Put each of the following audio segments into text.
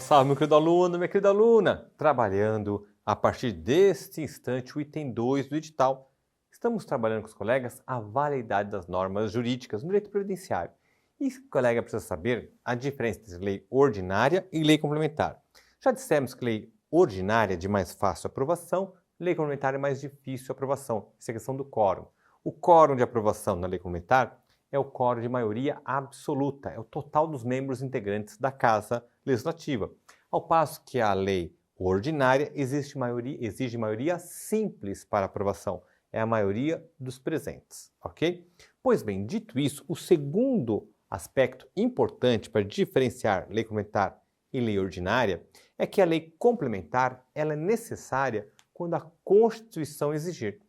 salve, meu querido aluno, minha querida aluna! Trabalhando a partir deste instante o item 2 do edital. Estamos trabalhando com os colegas a validade das normas jurídicas no direito previdenciário. E o colega precisa saber a diferença entre lei ordinária e lei complementar. Já dissemos que lei ordinária é de mais fácil aprovação, lei complementar é mais difícil aprovação. Essa é a questão do quórum. O quórum de aprovação na lei complementar é o quórum de maioria absoluta, é o total dos membros integrantes da Casa Legislativa. Ao passo que a lei ordinária exige maioria simples para aprovação, é a maioria dos presentes, ok? Pois bem, dito isso, o segundo aspecto importante para diferenciar lei complementar e lei ordinária é que a lei complementar ela é necessária quando a Constituição exigir.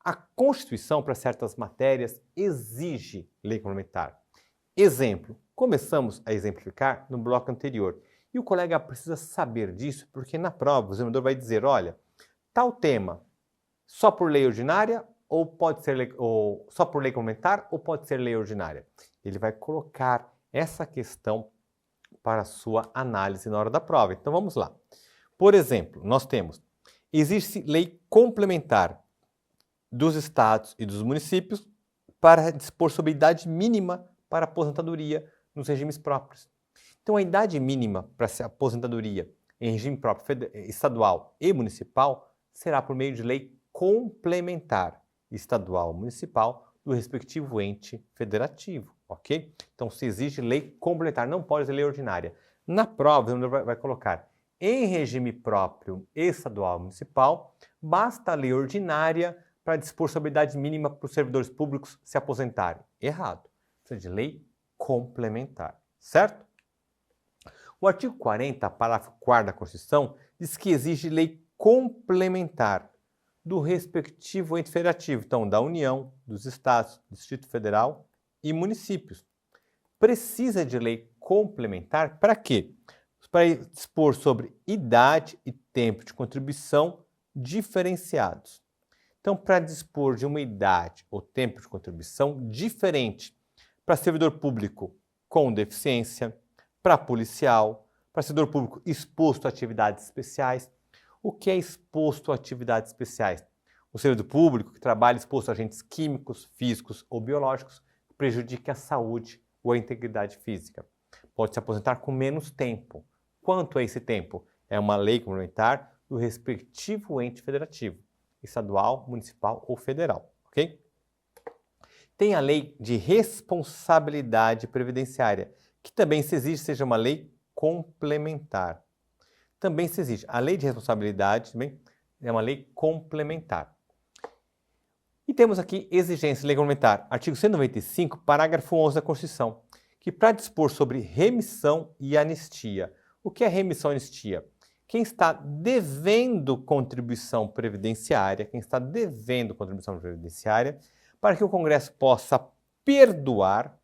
A Constituição, para certas matérias, exige lei complementar. Exemplo, começamos a exemplificar no bloco anterior. E o colega precisa saber disso, porque na prova o examinador vai dizer, olha, tal tema, só por lei ordinária ou pode ser só por lei complementar ou pode ser lei ordinária? Ele vai colocar essa questão para a sua análise na hora da prova. Então vamos lá. Por exemplo, nós temos, existe lei complementar dos estados e dos municípios para dispor sobre idade mínima para aposentadoria nos regimes próprios. Então, a idade mínima para a aposentadoria em regime próprio estadual e municipal será por meio de lei complementar estadual ou municipal do respectivo ente federativo, ok? Então, se exige lei complementar, não pode ser lei ordinária. Na prova, o examinador vai colocar em regime próprio estadual ou municipal, basta a lei ordinária para dispor sobre a idade mínima para os servidores públicos se aposentarem. Errado. Precisa de lei complementar, certo? O artigo 40, parágrafo 4º da Constituição, diz que exige lei complementar do respectivo ente federativo, então da União, dos Estados, Distrito Federal e municípios. Precisa de lei complementar para quê? Para dispor sobre idade e tempo de contribuição diferenciados. Então, para dispor de uma idade ou tempo de contribuição diferente para servidor público com deficiência, para policial, para servidor público exposto a atividades especiais. O que é exposto a atividades especiais? O servidor público que trabalha exposto a agentes químicos, físicos ou biológicos que prejudiquem a saúde ou a integridade física. Pode se aposentar com menos tempo. Quanto é esse tempo? É uma lei complementar do respectivo ente federativo, estadual, municipal ou federal, ok? Tem a lei de responsabilidade previdenciária, que também se exige seja uma lei complementar. Também se exige. A lei de responsabilidade também é uma lei complementar. E temos aqui exigência de lei complementar, artigo 195, parágrafo 11 da Constituição, que para dispor sobre remissão e anistia. O que é remissão e anistia? Quem está devendo contribuição previdenciária, para que o Congresso possa perdoar,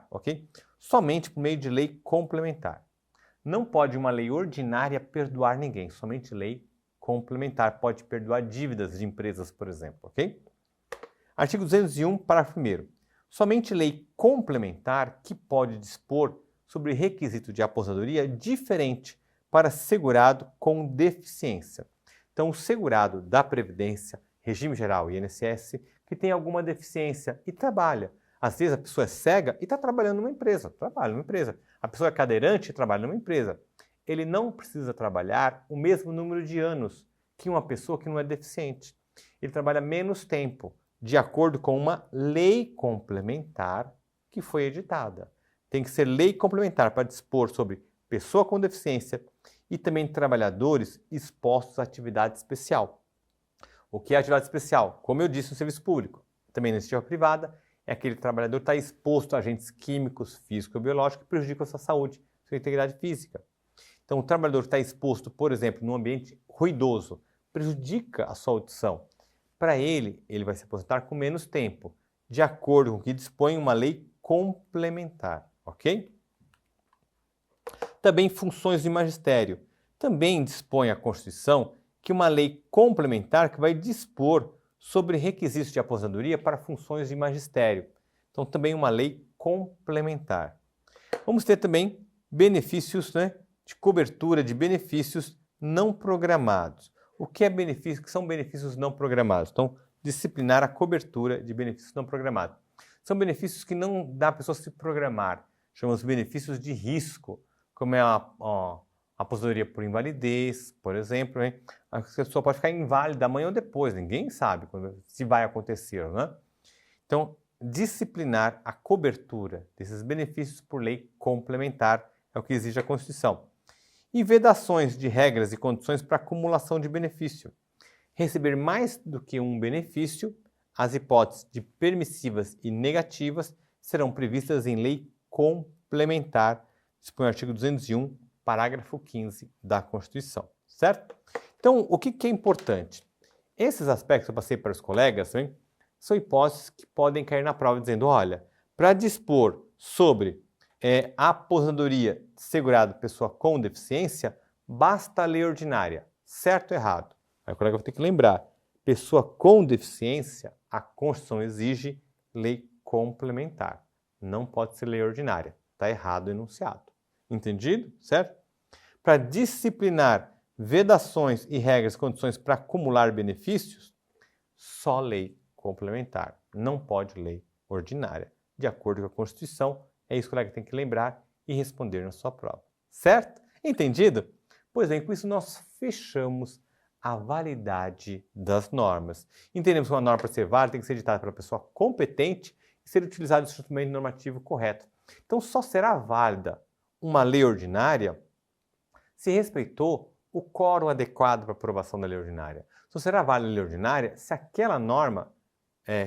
ok? Somente por meio de lei complementar. Não pode uma lei ordinária perdoar ninguém, somente lei complementar pode perdoar dívidas de empresas, por exemplo, ok? Artigo 201, parágrafo 1º. Somente lei complementar que pode dispor sobre requisito de aposentadoria diferente para segurado com deficiência. Então, o segurado da Previdência, Regime Geral e INSS, que tem alguma deficiência e trabalha. Às vezes a pessoa é cega e está trabalhando numa empresa, A pessoa é cadeirante e trabalha numa empresa. Ele não precisa trabalhar o mesmo número de anos que uma pessoa que não é deficiente. Ele trabalha menos tempo, de acordo com uma lei complementar que foi editada. Tem que ser lei complementar para dispor sobre pessoa com deficiência e também trabalhadores expostos à atividade especial. O que é atividade especial? Como eu disse no serviço público, também na iniciativa privada, é aquele trabalhador que está exposto a agentes químicos, físicos ou biológicos que prejudicam a sua saúde, sua integridade física. Então, o trabalhador que está exposto, por exemplo, num ambiente ruidoso, prejudica a sua audição. Para ele vai se aposentar com menos tempo, de acordo com o que dispõe uma lei complementar, ok? Também funções de magistério. Também dispõe a Constituição que uma lei complementar que vai dispor sobre requisitos de aposentadoria para funções de magistério. Então, também uma lei complementar. Vamos ter também benefícios de cobertura de benefícios não programados. O que é benefício? Que são benefícios não programados? Então, disciplinar a cobertura de benefícios não programados. São benefícios que não dá a pessoa se programar. Chamamos benefícios de risco, como é a aposentadoria por invalidez, por exemplo. Hein? A pessoa pode ficar inválida amanhã ou depois, ninguém sabe se vai acontecer, né? Então, disciplinar a cobertura desses benefícios por lei complementar é o que exige a Constituição. E vedações de regras e condições para acumulação de benefício. Receber mais do que um benefício, as hipóteses de permissivas e negativas serão previstas em lei complementar, dispõe o artigo 201, parágrafo 15 da Constituição, certo? Então, o que é importante? Esses aspectos que eu passei para os colegas, hein, são hipóteses que podem cair na prova dizendo, olha, para dispor sobre a aposentadoria segurada pessoa com deficiência, basta a lei ordinária, certo ou errado? Aí o colega vai ter que lembrar, pessoa com deficiência, a Constituição exige lei complementar, não pode ser lei ordinária, está errado o enunciado. Entendido? Certo? Para disciplinar vedações e regras e condições para acumular benefícios, só lei complementar, não pode lei ordinária. De acordo com a Constituição, é isso que o colega tem que lembrar e responder na sua prova. Certo? Entendido? Pois bem, com isso nós fechamos a validade das normas. Entendemos que uma norma para ser válida tem que ser editada pela pessoa competente e ser utilizado o instrumento normativo correto. Então só será válida uma lei ordinária se respeitou o quórum adequado para aprovação da lei ordinária. Só será válida a lei ordinária se aquela norma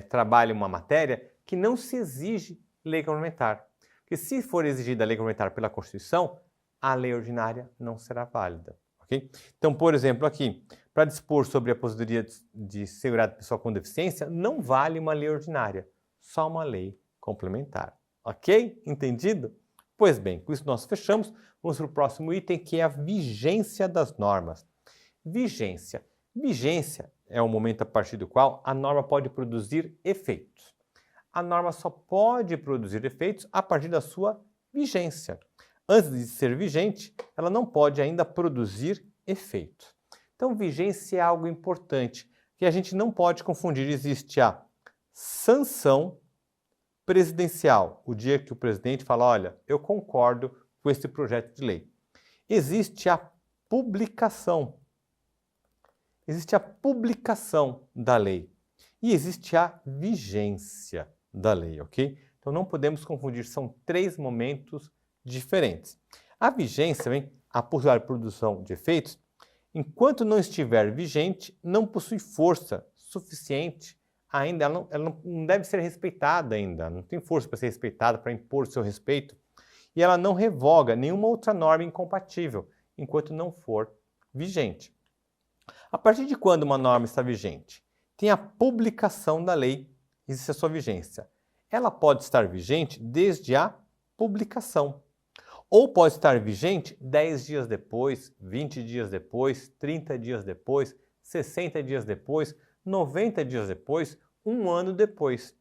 trabalha uma matéria que não se exige lei complementar. Porque se for exigida a lei complementar pela Constituição, a lei ordinária não será válida. Okay? Então, por exemplo, aqui, para dispor sobre a aposentadoria de segurado pessoal com deficiência, não vale uma lei ordinária, só uma lei complementar. Ok? Entendido? Pois bem, com isso nós fechamos. Vamos para o próximo item, que é a vigência das normas. Vigência. Vigência é o momento a partir do qual a norma pode produzir efeitos. A norma só pode produzir efeitos a partir da sua vigência. Antes de ser vigente, ela não pode ainda produzir efeitos. Então, vigência é algo importante, que a gente não pode confundir. Existe a sanção presidencial, o dia que o presidente fala, olha, eu concordo com esse projeto de lei. Existe a publicação. Existe a publicação da lei. E existe a vigência da lei, ok? Então não podemos confundir, são três momentos diferentes. A vigência, a possibilidade de produção de efeitos, enquanto não estiver vigente, não possui força suficiente ainda, ela não deve ser respeitada ainda, não tem força para ser respeitada, para impor o seu respeito, e ela não revoga nenhuma outra norma incompatível, enquanto não for vigente. A partir de quando uma norma está vigente? Tem a publicação da lei, existe a sua vigência. Ela pode estar vigente desde a publicação, ou pode estar vigente 10 dias depois, 20 dias depois, 30 dias depois, 60 dias depois, 90 dias depois, um ano depois.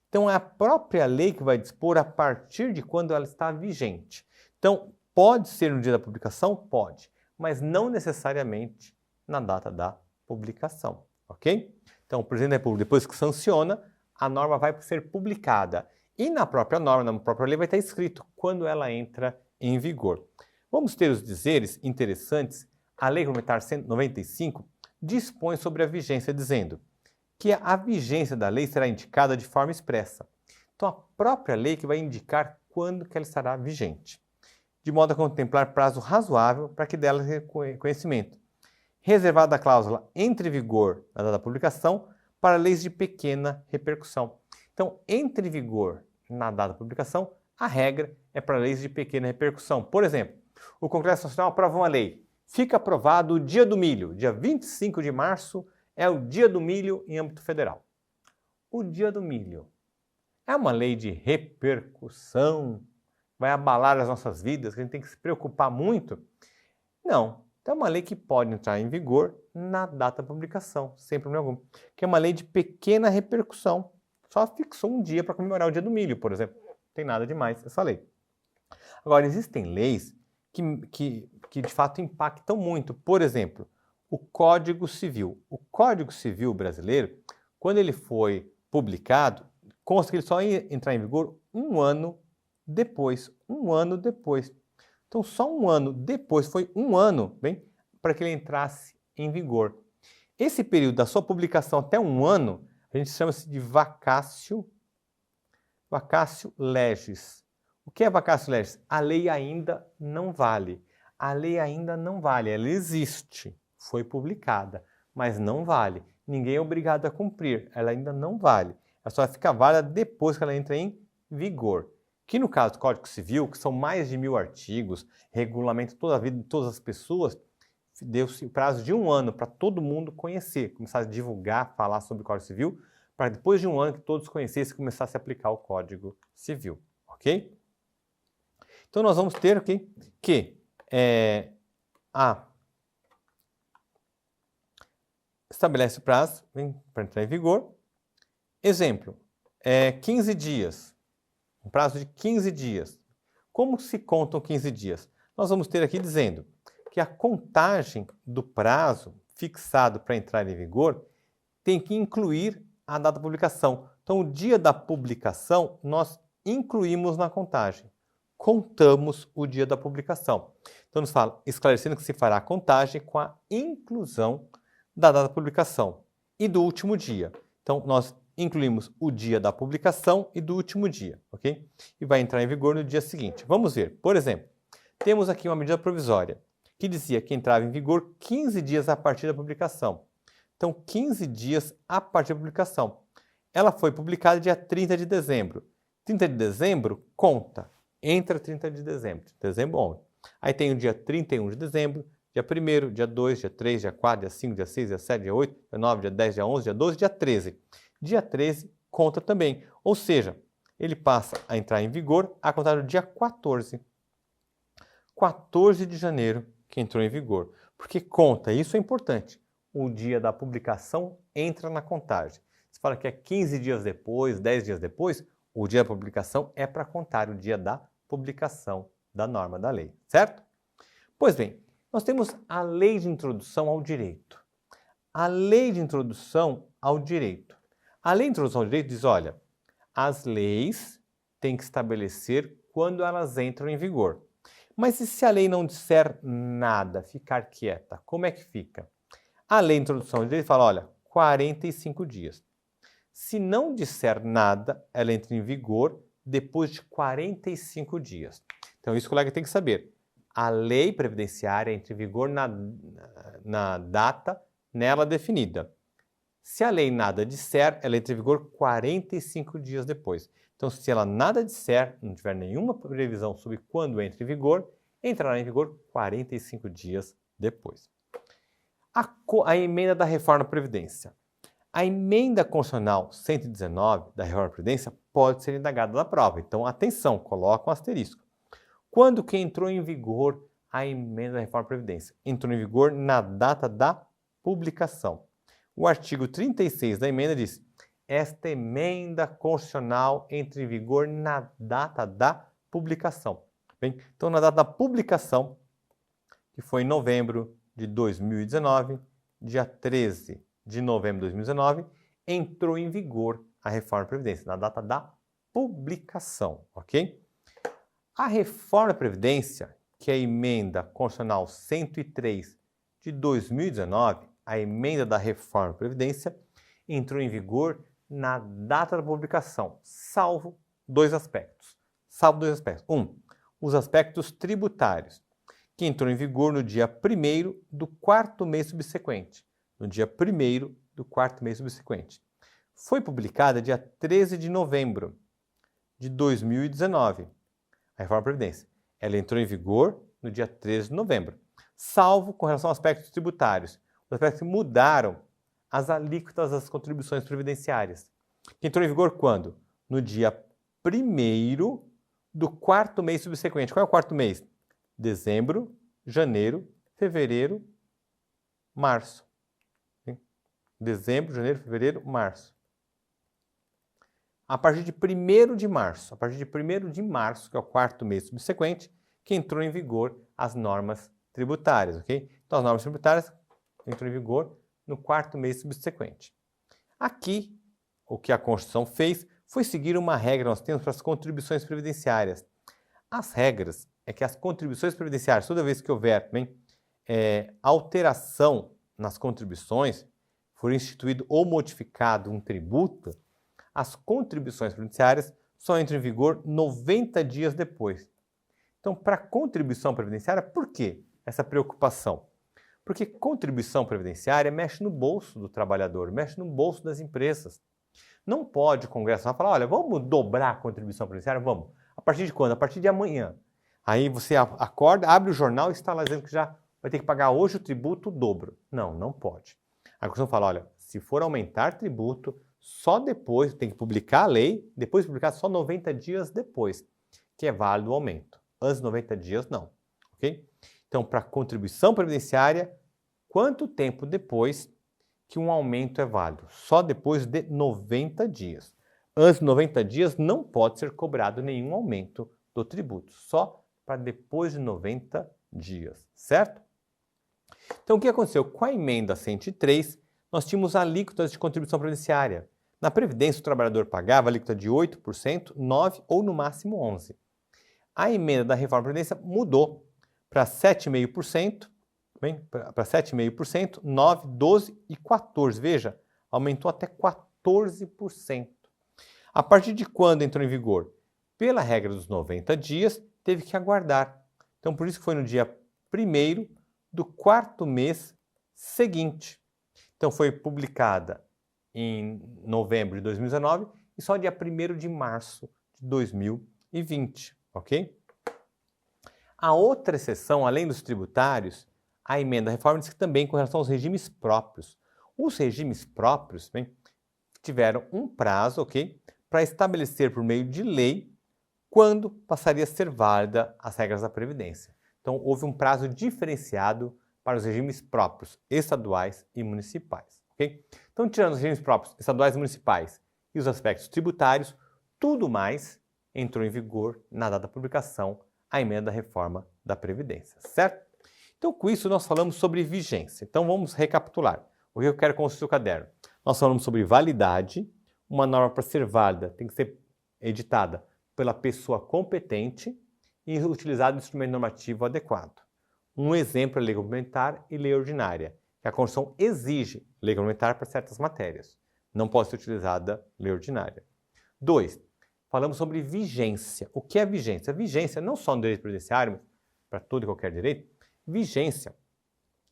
Então, é a própria lei que vai dispor a partir de quando ela está vigente. Então, pode ser no dia da publicação? Pode, mas não necessariamente na data da publicação, ok? Então, o presidente da República, depois que sanciona, a norma vai ser publicada. E na própria norma, na própria lei, vai estar escrito quando ela entra em vigor. Vamos ter os dizeres interessantes. A Lei Complementar 195 dispõe sobre a vigência, dizendo que a vigência da lei será indicada de forma expressa. Então, a própria lei que vai indicar quando que ela estará vigente, de modo a contemplar prazo razoável para que dela tenha conhecimento, reservada a cláusula entre vigor na data da publicação para leis de pequena repercussão. Então, entre vigor na data da publicação, a regra é para leis de pequena repercussão. Por exemplo, o Congresso Nacional aprova uma lei. Fica aprovado o Dia do Milho, dia 25 de março, é o Dia do Milho em âmbito federal. O Dia do Milho é uma lei de repercussão, vai abalar as nossas vidas, que a gente tem que se preocupar muito? Não. Então é uma lei que pode entrar em vigor na data da publicação, sem problema algum. Que é uma lei de pequena repercussão. Só fixou um dia para comemorar o Dia do Milho, por exemplo. Não tem nada demais essa lei. Agora, existem leis que de fato impactam muito. Por exemplo, o Código Civil. O Código Civil brasileiro, quando ele foi publicado, consta que ele só ia entrar em vigor um ano depois. Um ano depois. Então, só um ano depois, foi um ano, bem, para que ele entrasse em vigor. Esse período da sua publicação até um ano, a gente chama-se de vacatio legis. O que é vacatio legis? A lei ainda não vale. A lei ainda não vale, ela existe, foi publicada, mas não vale. Ninguém é obrigado a cumprir, ela ainda não vale. Ela só fica válida depois que ela entra em vigor. Que no caso do Código Civil, que são mais de 1000 artigos, regulamenta toda a vida de todas as pessoas, deu-se o prazo de um ano para todo mundo conhecer, começar a divulgar, falar sobre o Código Civil, para depois de um ano que todos conhecessem, começasse a aplicar o Código Civil, ok? Então nós vamos ter aqui que estabelece o prazo para entrar em vigor. Exemplo, 15 dias, um prazo de 15 dias. Como se contam 15 dias? Nós vamos ter aqui dizendo que a contagem do prazo fixado para entrar em vigor tem que incluir a data da publicação. Então, o dia da publicação nós incluímos na contagem. Contamos o dia da publicação. Então, nos fala, esclarecendo que se fará a contagem com a inclusão da data da publicação e do último dia. Então, nós incluímos o dia da publicação e do último dia, ok? E vai entrar em vigor no dia seguinte. Vamos ver. Por exemplo, temos aqui uma medida provisória que dizia que entrava em vigor 15 dias a partir da publicação. Então, 15 dias a partir da publicação. Ela foi publicada dia 30 de dezembro. 30 de dezembro conta. Entra 30 de dezembro. Dezembro 11. Aí tem o dia 31 de dezembro, dia 1º, dia 2, dia 3, dia 4, dia 5, dia 6, dia 7, dia 8, dia 9, dia 10, dia 11, dia 12, dia 13. Dia 13 conta também. Ou seja, ele passa a entrar em vigor a contar do dia 14. 14 de janeiro que entrou em vigor. Porque conta, isso é importante. O dia da publicação entra na contagem. Se fala que é 15 dias depois, 10 dias depois, o dia da publicação é para contar o dia da publicação da norma da lei, certo? Pois bem, nós temos a Lei de Introdução ao Direito. A Lei de Introdução ao Direito. A Lei de Introdução ao Direito diz, olha, as leis têm que estabelecer quando elas entram em vigor. Mas e se a lei não disser nada, ficar quieta, como é que fica? A Lei de Introdução ao Direito fala, olha, 45 dias. Se não disser nada, ela entra em vigor depois de 45 dias. Então, isso o colega tem que saber. A lei previdenciária entra em vigor na data nela definida. Se a lei nada disser, ela entra em vigor 45 dias depois. Então, se ela nada disser, não tiver nenhuma previsão sobre quando entra em vigor, entrará em vigor 45 dias depois. A emenda da Reforma da Previdência. A emenda constitucional 119 da Reforma da Previdência pode ser indagada na prova. Então, atenção, coloca um asterisco. Quando que entrou em vigor a emenda da Reforma da Previdência? Entrou em vigor na data da publicação. O artigo 36 da emenda diz: esta emenda constitucional entra em vigor na data da publicação. Bem, então, na data da publicação, que foi em novembro de 2019, dia 13 de novembro de 2019, entrou em vigor a Reforma da Previdência, na data da publicação, ok? A Reforma da Previdência, que é a emenda constitucional 103 de 2019, a emenda da Reforma da Previdência, entrou em vigor na data da publicação, salvo dois aspectos. Os aspectos tributários, que entrou em vigor no dia 1º do quarto mês subsequente. No dia 1º do quarto mês subsequente. Foi publicada dia 13 de novembro de 2019, a Reforma da Previdência. Ela entrou em vigor no dia 13 de novembro, salvo com relação a aspectos tributários. Os aspectos que mudaram as alíquotas das contribuições previdenciárias. Que entrou em vigor quando? No dia 1º do quarto mês subsequente. Qual é o quarto mês? Dezembro, janeiro, fevereiro, março. Dezembro, janeiro, fevereiro, março. A partir de 1º de março, que é o quarto mês subsequente, que entrou em vigor as normas tributárias, ok? Então, as normas tributárias entrou em vigor no 4º mês subsequente. Aqui, o que a Constituição fez foi seguir uma regra que nós temos para as contribuições previdenciárias. As regras é que as contribuições previdenciárias, toda vez que houver alteração nas contribuições, for instituído ou modificado um tributo, as contribuições previdenciárias só entram em vigor 90 dias depois. Então, para a contribuição previdenciária, por que essa preocupação? Porque contribuição previdenciária mexe no bolso do trabalhador, mexe no bolso das empresas. Não pode o Congresso falar, olha, vamos dobrar a contribuição previdenciária? Vamos. A partir de quando? A partir de amanhã. Aí você acorda, abre o jornal e está lá dizendo que já vai ter que pagar hoje o tributo o dobro. Não, não pode. A Constituição fala, olha, se for aumentar tributo, só depois, tem que publicar a lei, depois publicar só 90 dias depois, que é válido o aumento. Antes de 90 dias, não. Ok? Então, para a contribuição previdenciária, quanto tempo depois que um aumento é válido? Só depois de 90 dias. Antes de 90 dias não pode ser cobrado nenhum aumento do tributo, só para depois de 90 dias, certo? Então, o que aconteceu? Com a emenda 103, nós tínhamos alíquotas de contribuição previdenciária. Na Previdência, o trabalhador pagava alíquota de 8%, 9% ou no máximo 11%. A emenda da reforma da Previdência mudou para 7,5%, para 7,5%, 9%, 12% e 14%. Veja, aumentou até 14%. A partir de quando entrou em vigor? Pela regra dos 90 dias, teve que aguardar. Então, por isso que foi no dia 1º do 4º mês seguinte. Então, foi publicada em novembro de 2019 e só dia 1º de março de 2020, ok? A outra exceção, além dos tributários, a emenda da reforma diz que também com relação aos regimes próprios. Os regimes próprios tiveram um prazo, ok, para estabelecer por meio de lei quando passaria a ser válida as regras da Previdência. Então, houve um prazo diferenciado para os regimes próprios, estaduais e municipais. Okay? Então, tirando os regimes próprios, estaduais e municipais e os aspectos tributários, tudo mais entrou em vigor na data da publicação a emenda da reforma da Previdência, certo? Então, com isso, nós falamos sobre vigência. Então, vamos recapitular. O que eu quero com o seu caderno? Nós falamos sobre validade. Uma norma, para ser válida, tem que ser editada pela pessoa competente e utilizado o instrumento normativo adequado. Um exemplo é lei complementar e lei ordinária, que a Constituição exige lei complementar para certas matérias. Não pode ser utilizada lei ordinária. 2. Falamos sobre vigência. O que é vigência? Vigência não só no direito previdenciário, mas para todo e qualquer direito. Vigência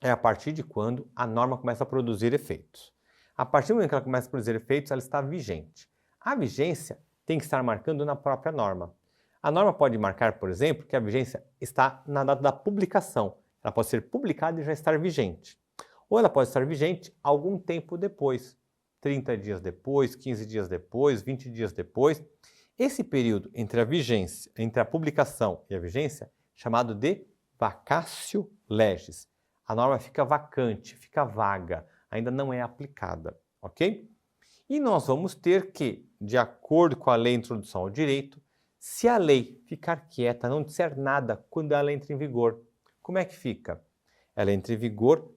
é a partir de quando a norma começa a produzir efeitos. A partir do momento que ela começa a produzir efeitos, ela está vigente. A vigência tem que estar marcando na própria norma. A norma pode marcar, por exemplo, que a vigência está na data da publicação. Ela pode ser publicada e já estar vigente. Ou ela pode estar vigente algum tempo depois, 30 dias depois, 15 dias depois, 20 dias depois. Esse período entre a vigência, entre a publicação e a vigência, é chamado de vacatio legis. A norma fica vacante, fica vaga, ainda não é aplicada, ok? E nós vamos ter que, de acordo com a lei de introdução ao direito, se a lei ficar quieta, não disser nada quando ela entra em vigor, como é que fica? Ela entra em vigor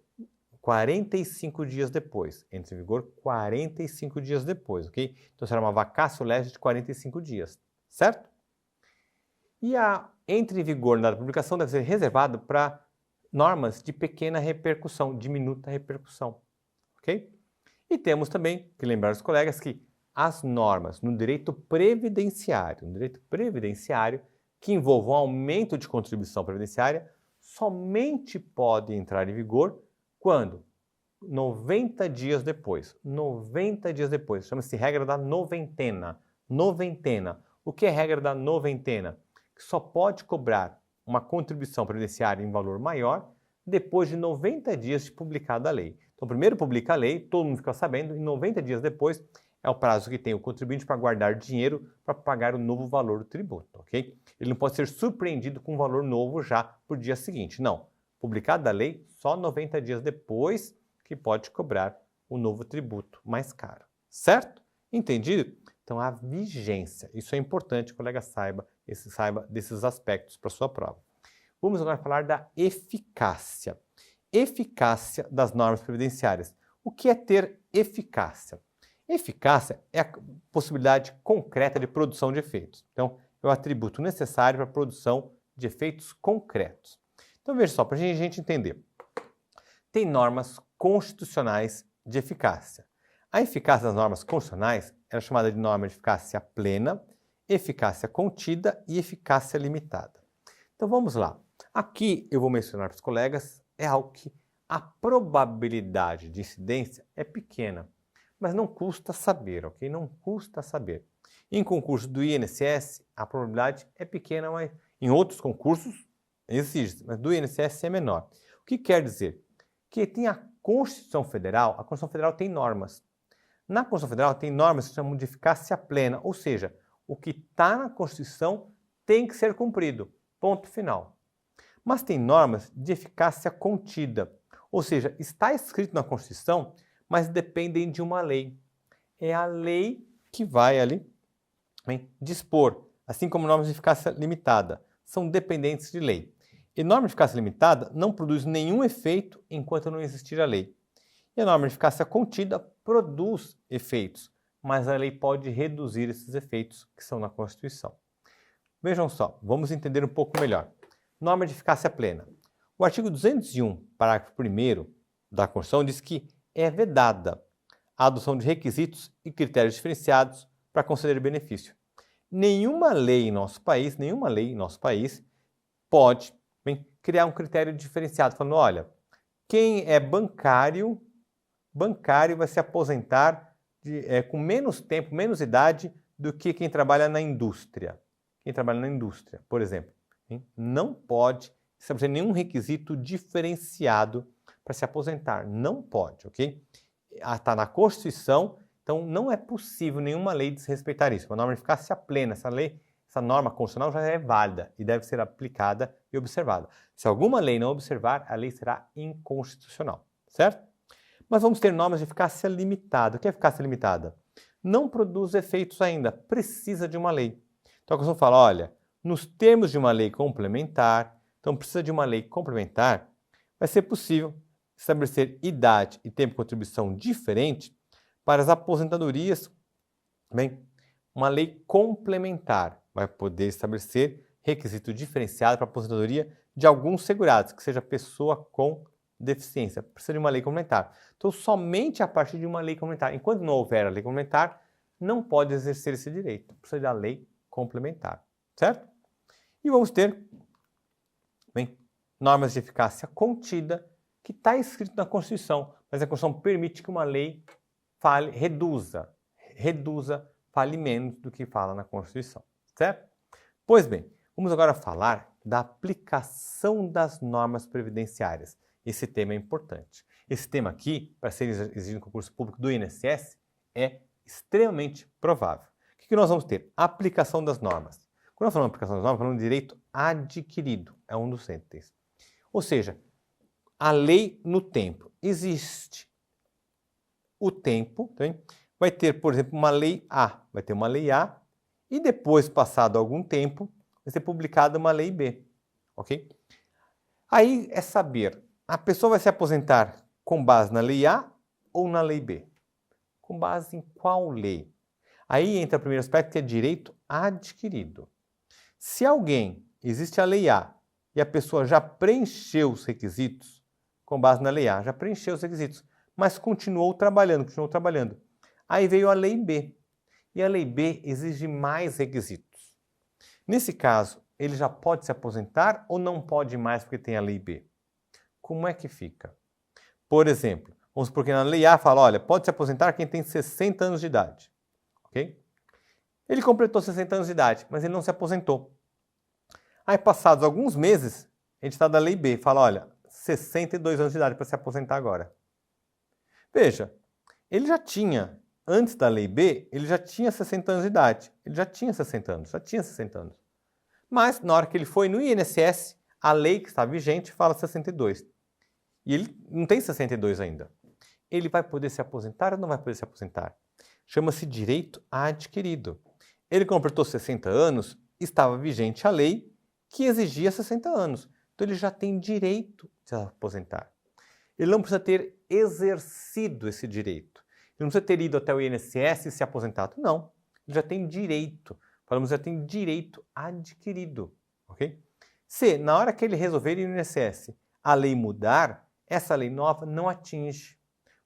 45 dias depois. Entra em vigor 45 dias depois, ok? Então será uma vacatio legis de 45 dias, certo? E a entra em vigor na publicação deve ser reservado para normas de pequena repercussão, diminuta repercussão, ok? E temos também que lembrar os colegas que as normas no direito previdenciário, que envolvam aumento de contribuição previdenciária, somente podem entrar em vigor quando? 90 dias depois. 90 dias depois. Chama-se regra da noventena. Noventena. O que é regra da noventena? Que só pode cobrar uma contribuição previdenciária em valor maior depois de 90 dias de publicada a lei. Então, primeiro publica a lei, todo mundo fica sabendo, e 90 dias depois é o prazo que tem o contribuinte para guardar dinheiro para pagar o novo valor do tributo, ok? Ele não pode ser surpreendido com um valor novo já por dia seguinte, não. Publicada a lei, só 90 dias depois que pode cobrar o novo tributo mais caro, certo? Entendido? Então, a vigência, isso é importante, o colega saiba desses aspectos para a sua prova. Vamos agora falar da eficácia. Eficácia das normas previdenciárias. O que é ter eficácia? Eficácia é a possibilidade concreta de produção de efeitos. Então, é o atributo necessário para a produção de efeitos concretos. Então, veja só, para a gente entender. Tem normas constitucionais de eficácia. A eficácia das normas constitucionais é chamada de norma de eficácia plena, eficácia contida e eficácia limitada. Então, vamos lá. Aqui eu vou mencionar para os colegas, é algo que a probabilidade de incidência é pequena, mas não custa saber, ok? Não custa saber. Em concurso do INSS, a probabilidade é pequena, mas em outros concursos existe, mas do INSS é menor. O que quer dizer? Que tem a Constituição Federal tem normas. Na Constituição Federal tem normas que se chamam de eficácia plena, ou seja, o que está na Constituição tem que ser cumprido, ponto final. Mas tem normas de eficácia contida, ou seja, está escrito na Constituição, mas dependem de uma lei. É a lei que vai ali dispor, assim como normas de eficácia limitada, são dependentes de lei. E norma de eficácia limitada não produz nenhum efeito enquanto não existir a lei. E a norma de eficácia contida produz efeitos, mas a lei pode reduzir esses efeitos que são na Constituição. Vejam só, vamos entender um pouco melhor. Norma de eficácia plena. O artigo 201, parágrafo 1º da Constituição diz que é vedada a adoção de requisitos e critérios diferenciados para conceder benefício. Nenhuma lei em nosso país pode criar um critério diferenciado, falando, olha, quem é bancário vai se aposentar com menos tempo, menos idade do que quem trabalha na indústria. Quem trabalha na indústria, por exemplo, não pode estabelecer nenhum requisito diferenciado para se aposentar. Não pode, ok? Está na Constituição, então não é possível nenhuma lei desrespeitar isso. Uma norma de eficácia plena, essa norma constitucional já é válida e deve ser aplicada e observada. Se alguma lei não observar, a lei será inconstitucional, certo? Mas vamos ter normas de eficácia limitada. O que é eficácia limitada? Não produz efeitos ainda, precisa de uma lei. Então a Constituição fala, olha, nos termos de uma lei complementar, então precisa de uma lei complementar, vai ser possível estabelecer idade e tempo de contribuição diferente para as aposentadorias. Uma lei complementar vai poder estabelecer requisito diferenciado para a aposentadoria de alguns segurados, que seja pessoa com deficiência. Precisa de uma lei complementar. Então, somente a partir de uma lei complementar. Enquanto não houver a lei complementar, não pode exercer esse direito. Precisa da lei complementar, certo? E vamos ter normas de eficácia contida, que está escrito na Constituição, mas a Constituição permite que uma lei reduza, fale menos do que fala na Constituição, certo? Pois bem, vamos agora falar da aplicação das normas previdenciárias. Esse tema é importante. Esse tema aqui, para ser exigido no concurso público do INSS, é extremamente provável. O que nós vamos ter? Aplicação das normas. Quando nós falamos de aplicação das normas, falamos de direito adquirido, é um dos itens. Ou seja, a lei no tempo. Existe o tempo, vai ter, por exemplo, uma lei A. Vai ter uma lei A e depois, passado algum tempo, vai ser publicada uma lei B. Ok? Aí é saber, a pessoa vai se aposentar com base na lei A ou na lei B? Com base em qual lei? Aí entra o primeiro aspecto, que é direito adquirido. Se existe a lei A e a pessoa já preencheu os requisitos, com base na lei A, já preencheu os requisitos, mas continuou trabalhando. Aí veio a lei B. E a lei B exige mais requisitos. Nesse caso, ele já pode se aposentar ou não pode mais porque tem a lei B? Como é que fica? Por exemplo, vamos supor que na lei A fala, olha, pode se aposentar quem tem 60 anos de idade. Ok? Ele completou 60 anos de idade, mas ele não se aposentou. Aí, passados alguns meses, a gente está da lei B, fala, olha, 62 anos de idade para se aposentar agora. Veja, ele já tinha, antes da lei B, ele já tinha 60 anos de idade. Ele já tinha 60 anos. Mas, na hora que ele foi no INSS, a lei que está vigente fala 62. E ele não tem 62 ainda. Ele vai poder se aposentar ou não vai poder se aposentar? Chama-se direito adquirido. Ele completou 60 anos, estava vigente a lei que exigia 60 anos. Então, Então ele já tem direito de se aposentar. Ele não precisa ter exercido esse direito. Ele não precisa ter ido até o INSS e se aposentado. Não. Ele já tem direito. Falamos, já tem direito adquirido. Ok? Se, na hora que ele resolver ir no INSS, a lei mudar, essa lei nova não atinge.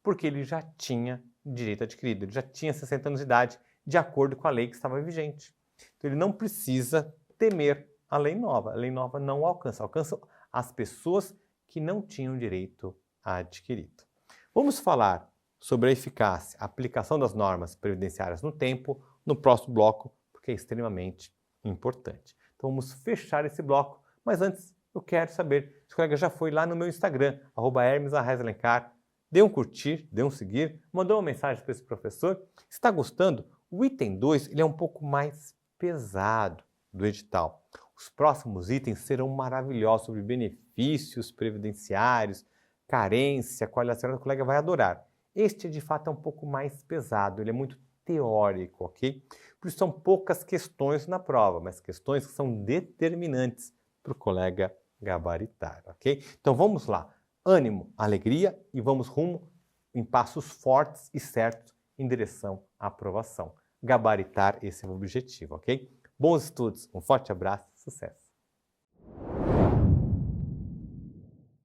Porque ele já tinha direito adquirido. Ele já tinha 60 anos de idade, de acordo com a lei que estava vigente. Então ele não precisa temer a lei nova. A lei nova não alcança. Alcança as pessoas que não tinham direito adquirido. Vamos falar sobre a eficácia, a aplicação das normas previdenciárias no tempo, no próximo bloco, porque é extremamente importante. Então vamos fechar esse bloco, mas antes eu quero saber se o colega já foi lá no meu Instagram, @hermes_alencar, dê um curtir, dê um seguir, mandou uma mensagem para esse professor. Se está gostando, o item 2 ele é um pouco mais pesado do edital. Os próximos itens serão maravilhosos sobre benefícios previdenciários, carência, qualidade, o colega vai adorar. Este, de fato, é um pouco mais pesado, ele é muito teórico, ok? Por isso são poucas questões na prova, mas questões que são determinantes para o colega gabaritar, ok? Então vamos lá, ânimo, alegria e vamos rumo em passos fortes e certos em direção à aprovação. Gabaritar, esse é o objetivo, ok? Bons estudos, um forte abraço, sucesso!